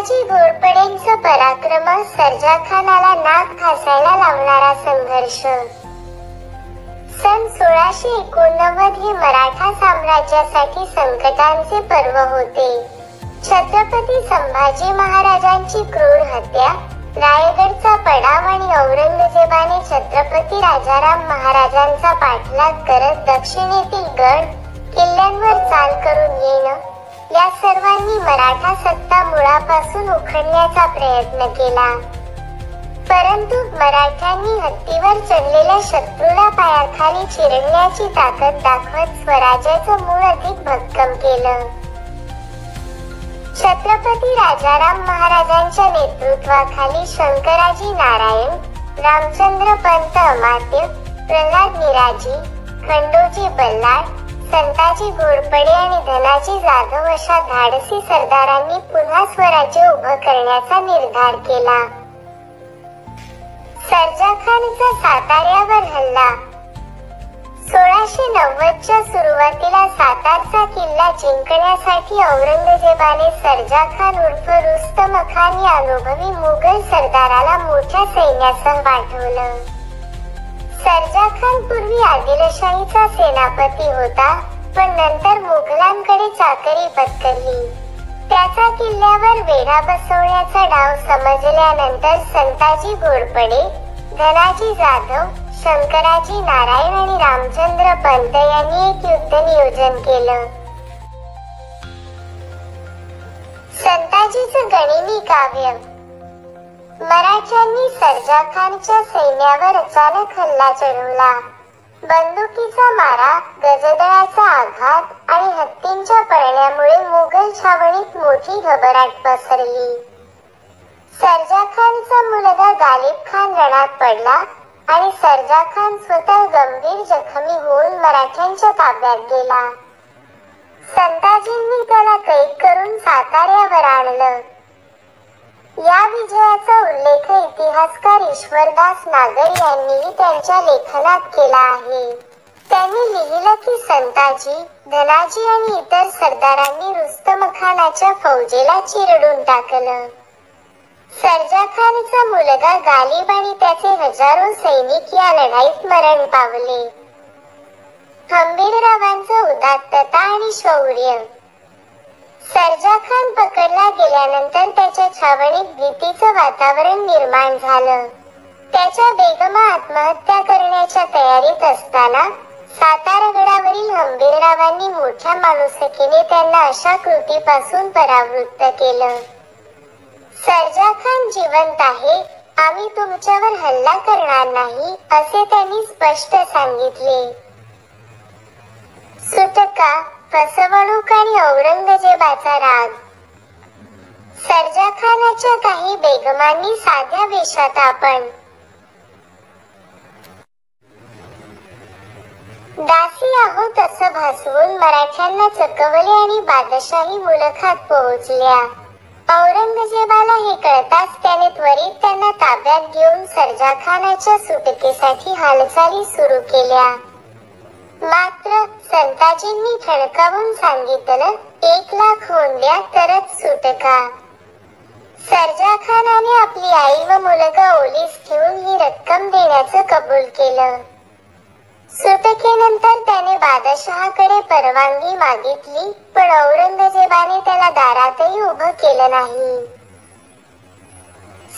संताजी घोरपडेंचं पराक्रम, सर्जाखानाला नाक घासायला लावणारा संघर्ष. सन 1689 हे मराठा साम्राज्यासाठी संकटांचे पर्व होते. छत्रपती संभाजी महाराजांची क्रूर हत्या, रायगडचा पडाव आणि औरंगजेबाने छत्रपती राजाराम महाराजांचा पाठलाग करत दक्षिणेतील गड किल्ल्यांवर चाल करून येणं, या सर्वांनी मराठा सत्ता मुळापासून उखडण्याचा प्रयत्न केला. परंतु मराठ्यांनी हत्तीवर चढलेल्या शत्रूला पायाखाली चिरडण्याची ताकद दाखवत स्वराज्याचं मूळ अधिक भक्कम केलं. छत्रपती राजाराम महाराजांच्या नेतृत्वाखाली शंकराजी नारायण, रामचंद्र पंत अमात्य, प्रल्हाद निराजी, खंडोजी बल्लाळ, संताजी घोरपडे आणि धनाजी जाधव अशा धाडसी सरदारांनी पुन्हा स्वराज्य उभं करण्याचा निर्धार केला. सर्जाखानचा साताऱ्यावर हल्ला. 1690च्या सुरुवातीला सातारचा किल्ला जिंकण्यासाठी औरंगजेबाने सर्जाखान उर्फ रुस्तम खान या अनुभवी मुघल सरदाराला मोठ्या सैन्यासह पाठवलं. सर्जाखान पूर्वी आदिलशाहीचा सेनापती होता, पण नंतर मुघलांकडे चाकरी पत्करली. त्याचा किल्ल्यावर वेढा बसवण्याचा डाव समजल्यानंतर संताजी घोरपडे, धनाजी जाधव, शंकराजी नारायण आणि रामचंद्र पंत यांनी एक युद्ध नियोजन केलं. संताजीचं गनिमी काव्य. मराठ्यांनी सर्जाखानच्या सैन्यावर अचानक हल्ला चढवला. बंदुकीचा मारा, गजदळाचा आघात आणि हत्तींच्या पळण्यामुळे मुघल छावणीत मोठी घबराट पसरली. सर्जाखानचा मुलगा गालिब खान रणात पडला आणि सर्जाखान स्वतः गंभीर जखमी होऊन मराठ्यांच्या ताब्यात गेला. संताजींनी त्याला कैद करून साताऱ्यावर आणलं. या विजयाचा उल्लेख इतिहासकार ईश्वरदास नागर यांनीही त्यांच्या लेखनात केला आहे. त्यांनी लिहिलं की संताजी, धनाजी आणि इतर सरदारांनी रुस्तम खानाच्या फौजेला चिरडून टाकलं. सर्जाखानचा मुलगा गालिब आणि त्याचे हजारो सैनिक या लढाईत मरण पावले. हंबीररावांचं उदात्तता आणि शौर्य. सर्जाखान पकडला गेल्यानंतर त्याच्या छावणीत भीतीचं वातावरण निर्माण झालं. त्याच्या बेगमा आत्महत्या करण्याच्या तयारीत असताना सातारगडावरील हंबीररावांनी मोठ्या माणुसकीने त्यांना अशा कृतीपासून परावृत्त केलं. सर्जाखान जिवंत आहे, आम्ही तुमच्यावर हल्ला करणार नाही, असे त्यांनी स्पष्ट सांगितले. सुटका, फसवणूक आणि औरंगजेबाचा राग. सर्जाखानाच्या काही बेगमांनी साध्या वेशात आपण दासी आहोत असं भासवून मराठ्यांना चकवले आणि बादशाही मुलखात पोहोचल्या. औरंगजेबाला हे कळताच त्याने त्वरित त्यांना ताब्यात घेऊन सर्जाखानाच्या सुटकेसाठी हालचाली सुरू केल्या. मात्र संताजींनी ठणकावून सांगितलं, 1,00,000 होऊन द्या तरच सुटका. सर्जाखानाने आपली आई व मुलगा ओलीस ठेवून ही रक्कम देण्याचं कबूल केलं. सुटकेनंतर त्याने बादशहाकडे परवानगी मागितली, पण औरंगजेबाने त्याला दारातही उभं केलं नाही.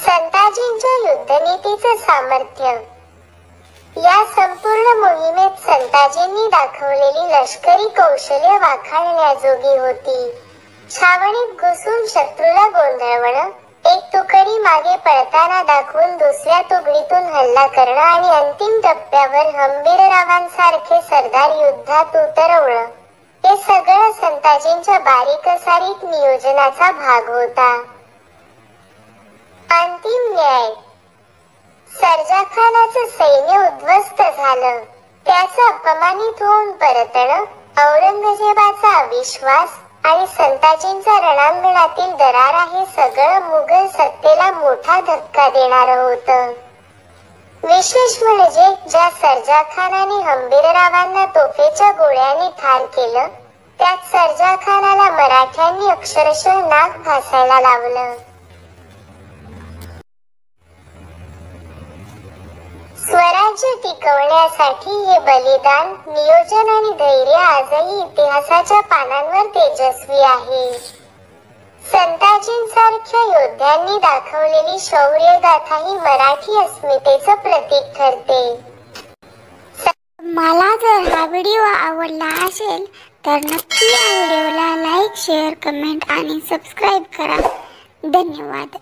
संताजींच्या युद्धनीतीचं सामर्थ्य. या संपूर्ण मोहिमेत संताजींनी दाखवलेली लष्करी कौशल्य वाखाणण्याजोगी होती. छावणीत घुसून शत्रूला गोंधळवणं, एक तुकडी मागे पळताना दाखवून दुसऱ्या तुकडीतून हल्ला करणं आणि अंतिम टप्प्यावर हंबीररावांसारखे सरदार युद्धात उतरवणं, हे सगळं संताजींच्या बारीकसारीक नियोजनाचा भाग होता. अंतिम न्याय. सर्जाखानाचं सैन्य उद्ध्वस्त झालं. त्याचं अपमानित होऊन परतणं, औरंगजेबाचा अविश्वास आणि संताजींचा रणांगणातील दरारा हे सगळं मुघल सत्तेला मोठा धक्का देणारं होतं. विशेष म्हणजे ज्या सर्जाखानाने हंबीररावांना तोफेच्या गोळ्यांनी ठार केलं, त्यात सर्जाखानाला मराठ्यांनी अक्षरशः नाक घासायला लावलं. स्वराज्य टिकवण्यासाठी हे बलिदान, नियोजन आणि धैर्य आजही इतिहासाच्या पानांवर तेजस्वी आहे. संताजींसारख्या योद्ध्यांनी दाखवलेली शौर्यगाथा ही मराठी अस्मितेचं प्रतीक ठरते. मला जर हा व्हिडिओ आवडला असेल तर नक्की या व्हिडिओला लाईक, शेअर, कमेंट आणि सबस्क्राईब करा. धन्यवाद.